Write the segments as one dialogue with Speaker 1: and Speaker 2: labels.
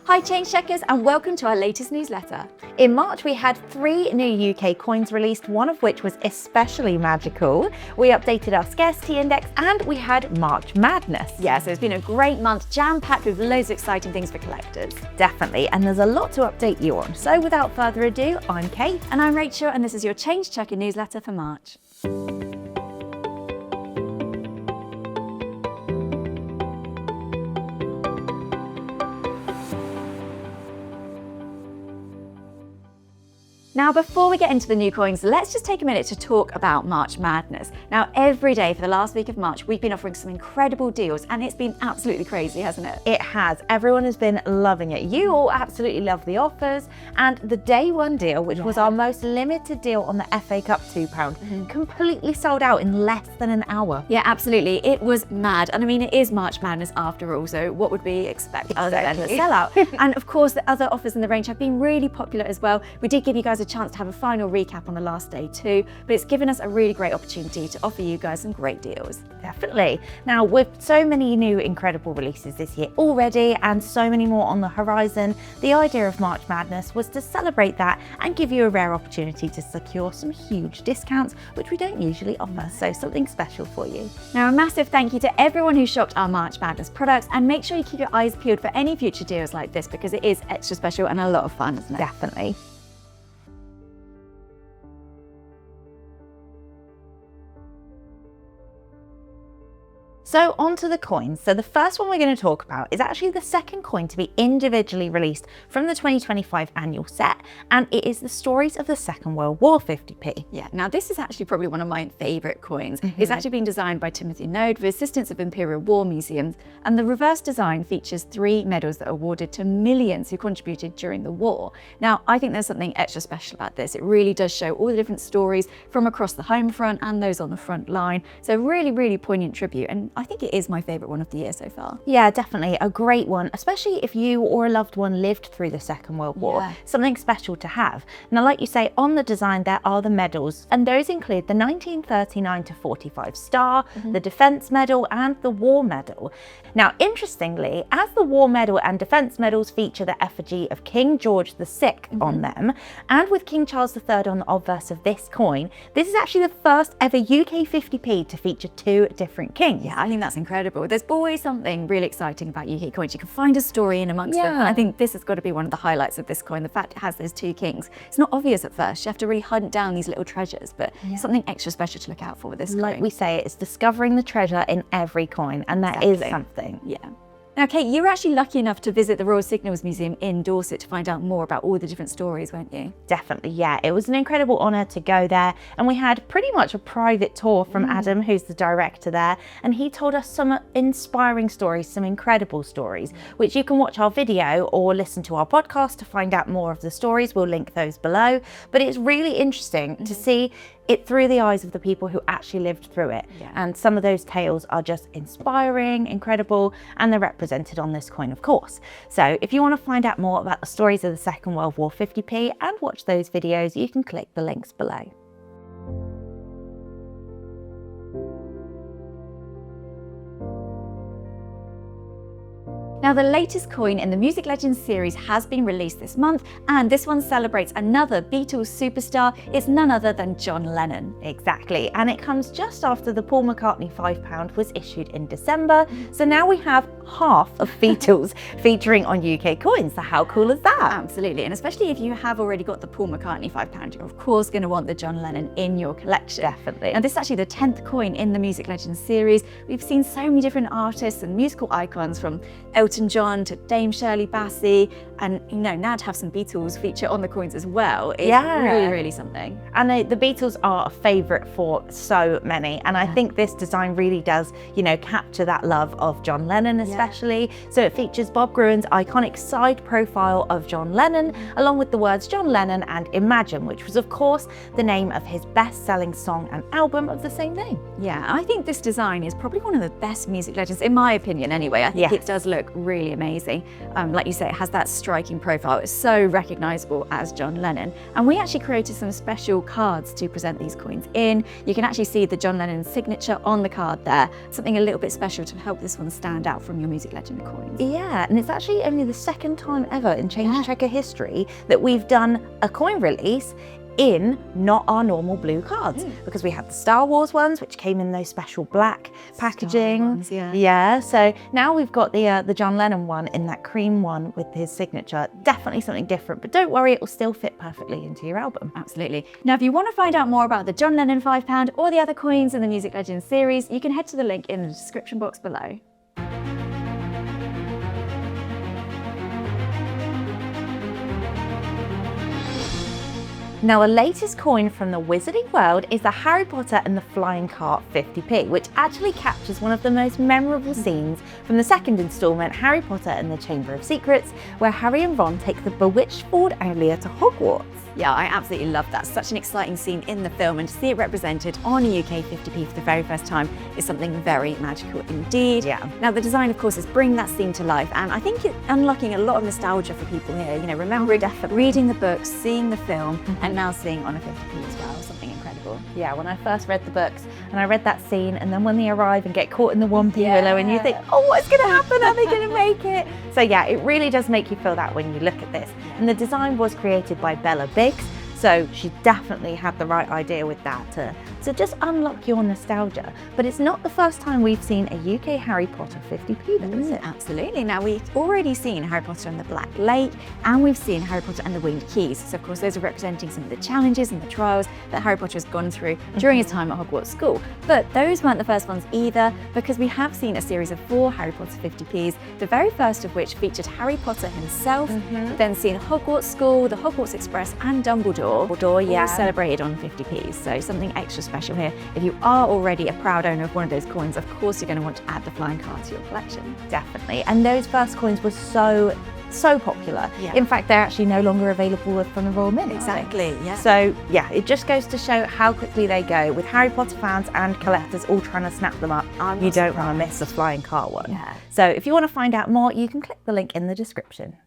Speaker 1: Hi Change Checkers, and welcome to our latest newsletter.
Speaker 2: In March we had 3 new UK coins released, one of which was especially magical. We updated our scarcity index and we had March Madness.
Speaker 1: Yeah, so it's been a great month, jam-packed with loads of exciting things for collectors.
Speaker 2: Definitely, and there's a lot to update you on. So without further ado, I'm Kate.
Speaker 1: And I'm Rachel, and this is your Change Checker newsletter for March. Now, before we get into the new coins, let's just take a minute to talk about March Madness. Now, every day for the last week of March, we've been offering some incredible deals, and it's been absolutely crazy, hasn't it?
Speaker 2: It has. Everyone has been loving it. You all absolutely love the offers, and the day one deal, which was our most limited deal on the FA Cup £2, completely sold out in less than an hour.
Speaker 1: Yeah, absolutely. It was mad. And I mean, it is March Madness after all, so what would we expect other than a sellout? And of course, the other offers in the range have been really popular as well. We did give you guys a chance to have a final recap on the last day too, but it's given us a really great opportunity to offer you guys some great deals.
Speaker 2: Definitely. Now, with so many new incredible releases this year already and so many more on the horizon, the idea of March Madness was to celebrate that and give you a rare opportunity to secure some huge discounts, which we don't usually offer, so something special for you.
Speaker 1: Now, a massive thank you to everyone who shopped our March Madness products, and make sure you keep your eyes peeled for any future deals like this, because it is extra special and a lot of fun, isn't it?
Speaker 2: Definitely. So on to the coins. So the first one we're going to talk about is actually the second coin to be individually released from the 2025 annual set, and it is the Stories of the Second World War 50p.
Speaker 1: Yeah, now this is actually probably one of my favourite coins. It's actually been designed by Timothy Node with assistance of Imperial War Museums, and the reverse design features 3 medals that are awarded to millions who contributed during the war. Now, I think there's something extra special about this. It really does show all the different stories from across the home front and those on the front line. So really, really poignant tribute, and I think it is my favourite one of the year so far.
Speaker 2: Yeah, definitely a great one, especially if you or a loved one lived through the Second World War.
Speaker 1: Yeah.
Speaker 2: Something special to have. Now, like you say, on the design there are the medals, and those include the 1939 to 45 Star, the Defence Medal and the War Medal. Now, interestingly, as the War Medal and Defence Medals feature the effigy of King George VI on them, and with King Charles III on the obverse of this coin, this is actually the first ever UK 50p to feature 2 different kings.
Speaker 1: Yeah, I think that's incredible. There's always something really exciting about UK coins. You can find a story in amongst them. I think this has got to be one of the highlights of this coin, the fact it has those 2 kings. It's not obvious at first. You have to really hunt down these little treasures, but something extra special to look out for with this coin.
Speaker 2: Like we say, it's discovering the treasure in every coin, and that is something.
Speaker 1: Yeah. Now, Kate, you were actually lucky enough to visit the Royal Signals Museum in Dorset to find out more about all the different stories, weren't you?
Speaker 2: Definitely, yeah. It was an incredible honour to go there, and we had pretty much a private tour from Adam, who's the director there, and he told us some inspiring stories, some incredible stories, which you can watch our video or listen to our podcast to find out more of the stories. We'll link those below, but it's really interesting to see it through the eyes of the people who actually lived through it. And some of those tales are just inspiring, incredible, and they're represented on this coin, of course. So if you want to find out more about the stories of the Second World War 50p and watch those videos, you can click the links below.
Speaker 1: Now, the latest coin in the Music Legends series has been released this month, and this one celebrates another Beatles superstar. It's none other than John Lennon.
Speaker 2: Exactly, and it comes just after the Paul McCartney £5 was issued in December, so now we have half of Beatles featuring on UK coins. So how cool is that?
Speaker 1: Absolutely, and especially if you have already got the Paul McCartney £5, you're of course going to want the John Lennon in your collection.
Speaker 2: Definitely.
Speaker 1: Now, this is actually the 10th coin in the Music Legends series. We've seen so many different artists and musical icons, from Elton John to Dame Shirley Bassey, and now to have some Beatles feature on the coins as well is really, really something.
Speaker 2: And the Beatles are a favourite for so many, and I think this design really does, capture that love of John Lennon especially. So it features Bob Gruen's iconic side profile of John Lennon, along with the words John Lennon and Imagine, which was of course the name of his best-selling song and album of the same name.
Speaker 1: Yeah, I think this design is probably one of the best Music Legends, in my opinion anyway. I think it does look really amazing. Like you say, it has that striking profile. It's so recognizable as John Lennon. And we actually created some special cards to present these coins in. You can actually see the John Lennon signature on the card there, something a little bit special to help this one stand out from your music legend coins.
Speaker 2: Yeah, and it's actually only the second time ever in Change Checker history that we've done a coin release in not our normal blue cards, because we had the Star Wars ones which came in those special black packaging.
Speaker 1: Ones, yeah.
Speaker 2: So now we've got the John Lennon one in that cream one with his signature. Definitely something different, but don't worry, it will still fit perfectly into your album.
Speaker 1: Absolutely. Now if you want to find out more about the John Lennon £5 or the other coins in the Music Legends series, you can head to the link in the description box below.
Speaker 2: Now, the latest coin from the Wizarding world is the Harry Potter and the Flying Cart 50p, which actually captures one of the most memorable scenes from the second instalment, Harry Potter and the Chamber of Secrets, where Harry and Ron take the bewitched Ford Anglia to Hogwarts.
Speaker 1: Yeah, I absolutely love that. Such an exciting scene in the film, and to see it represented on a UK 50p for the very first time is something very magical indeed.
Speaker 2: Yeah.
Speaker 1: Now the design, of course, is bringing that scene to life, and I think it's unlocking a lot of nostalgia for people here. You know, remembering reading the books, seeing the film, and now seeing on a 50p as well. Something incredible.
Speaker 2: Yeah, when I first read the books and I read that scene, and then when they arrive and get caught in the One Willow, and you think, oh, what's going to happen? Are they going to make it? So yeah, it really does make you feel that when you look at this. And the design was created by Bella Biggs, so she definitely had the right idea with that to just unlock your nostalgia. But it's not the first time we've seen a UK Harry Potter 50p though, is it?
Speaker 1: Absolutely. Now we've already seen Harry Potter and the Black Lake, and we've seen Harry Potter and the Winged Keys. So of course those are representing some of the challenges and the trials that Harry Potter has gone through during his time at Hogwarts School. But those weren't the first ones either, because we have seen a series of 4 Harry Potter 50ps, the very first of which featured Harry Potter himself, then seen Hogwarts School, the Hogwarts Express and Dumbledore, all celebrated on 50ps. So something extra special here. If you are already a proud owner of one of those coins, of course you're going to want to add the flying card to your collection.
Speaker 2: Definitely. And those first coins were so popular.
Speaker 1: Yeah.
Speaker 2: In fact, they're actually no longer available from the Royal Mint.
Speaker 1: Exactly, yeah.
Speaker 2: So yeah, it just goes to show how quickly they go. With Harry Potter fans and collectors all trying to snap them up, you don't want to miss the flying cart one.
Speaker 1: Yeah.
Speaker 2: So if you want to find out more, you can click the link in the description.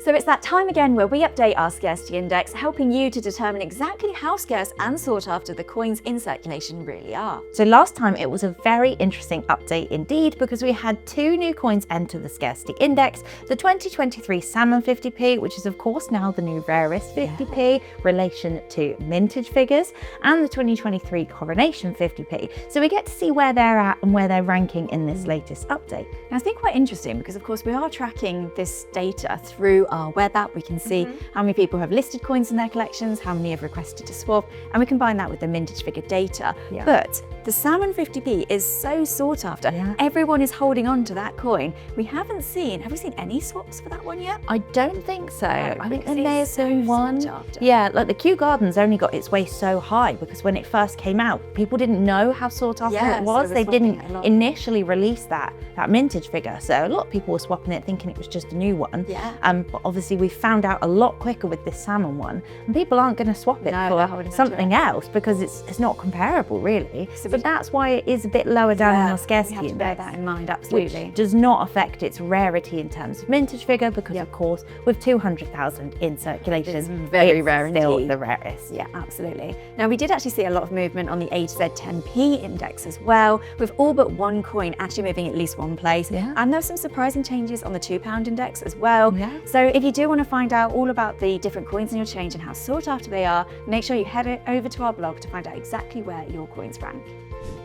Speaker 1: So it's that time again where we update our scarcity index, helping you to determine exactly how scarce and sought after the coins in circulation really are.
Speaker 2: So last time it was a very interesting update indeed, because we had 2 new coins enter the scarcity index, the 2023 Salmon 50p, which is of course now the new rarest 50p relation to mintage figures, and the 2023 Coronation 50p. So we get to see where they're at and where they're ranking in this latest update.
Speaker 1: Now, I think quite interesting, because of course we are tracking this data through our web app. We can see how many people have listed coins in their collections, how many have requested to swap, and we combine that with the mintage figure data.
Speaker 2: Yeah.
Speaker 1: But the Salmon 50p is so sought after.
Speaker 2: Yeah.
Speaker 1: Everyone is holding on to that coin. Have we seen any swaps for that one yet?
Speaker 2: I don't think so. I think there
Speaker 1: because
Speaker 2: may
Speaker 1: it's
Speaker 2: have been
Speaker 1: so
Speaker 2: one.
Speaker 1: sought after.
Speaker 2: Yeah, like the Kew Gardens only got its way so high because when it first came out, people didn't know how sought after
Speaker 1: Yeah,
Speaker 2: it
Speaker 1: so
Speaker 2: was.
Speaker 1: they're
Speaker 2: They
Speaker 1: swapping
Speaker 2: didn't
Speaker 1: it a lot.
Speaker 2: initially release that mintage figure. So a lot of people were swapping it thinking it was just a new one.
Speaker 1: Yeah.
Speaker 2: But obviously we found out a lot quicker with this salmon one, and people aren't going to swap it
Speaker 1: No, they're holding
Speaker 2: for
Speaker 1: on to
Speaker 2: something else because it's not comparable really.
Speaker 1: So
Speaker 2: but that's why it is a bit lower down in our scarcity
Speaker 1: we have to bear
Speaker 2: index.
Speaker 1: that in mind, absolutely.
Speaker 2: Which does not affect its rarity in terms of mintage figure because of course with 200,000 in circulation,
Speaker 1: It's very rare
Speaker 2: still
Speaker 1: indeed.
Speaker 2: the rarest.
Speaker 1: Yeah, absolutely. Now we did actually see a lot of movement on the A to Z 10p index as well, with all but one coin actually moving at least one place.
Speaker 2: Yeah.
Speaker 1: And there's some surprising changes on the £2 index as well.
Speaker 2: Yeah.
Speaker 1: So if you do want to find out all about the different coins in your change and how sought after they are, make sure you head over to our blog to find out exactly where your coins rank.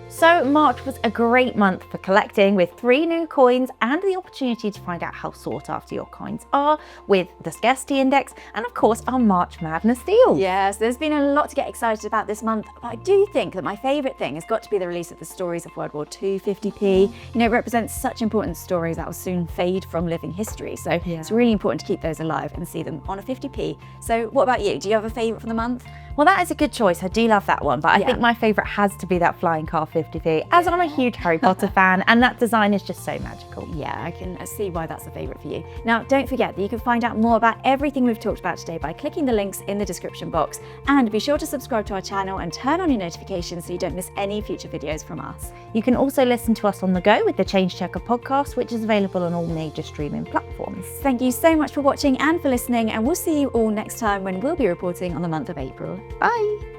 Speaker 2: So March was a great month for collecting, with 3 new coins and the opportunity to find out how sought after your coins are with the scarcity index and of course our March Madness deal.
Speaker 1: Yes, there's been a lot to get excited about this month, but I do think that my favourite thing has got to be the release of the Stories of World War II 50p. You know, it represents such important stories that will soon fade from living history, so it's really important to keep those alive and see them on a 50p. So what about you? Do you have a favourite for the month?
Speaker 2: Well, that is a good choice. I do love that one, but I
Speaker 1: Yeah.
Speaker 2: think my favourite has to be that flying car 50p, as I'm a huge Harry Potter fan, and that design is just so magical.
Speaker 1: Yeah, I can see why that's a favourite for you. Now, don't forget that you can find out more about everything we've talked about today by clicking the links in the description box, and be sure to subscribe to our channel and turn on your notifications so you don't miss any future videos from us.
Speaker 2: You can also listen to us on the go with the Change Checker podcast, which is available on all major streaming platforms.
Speaker 1: Thank you so much for watching and for listening, and we'll see you all next time when we'll be reporting on the month of April.
Speaker 2: Bye!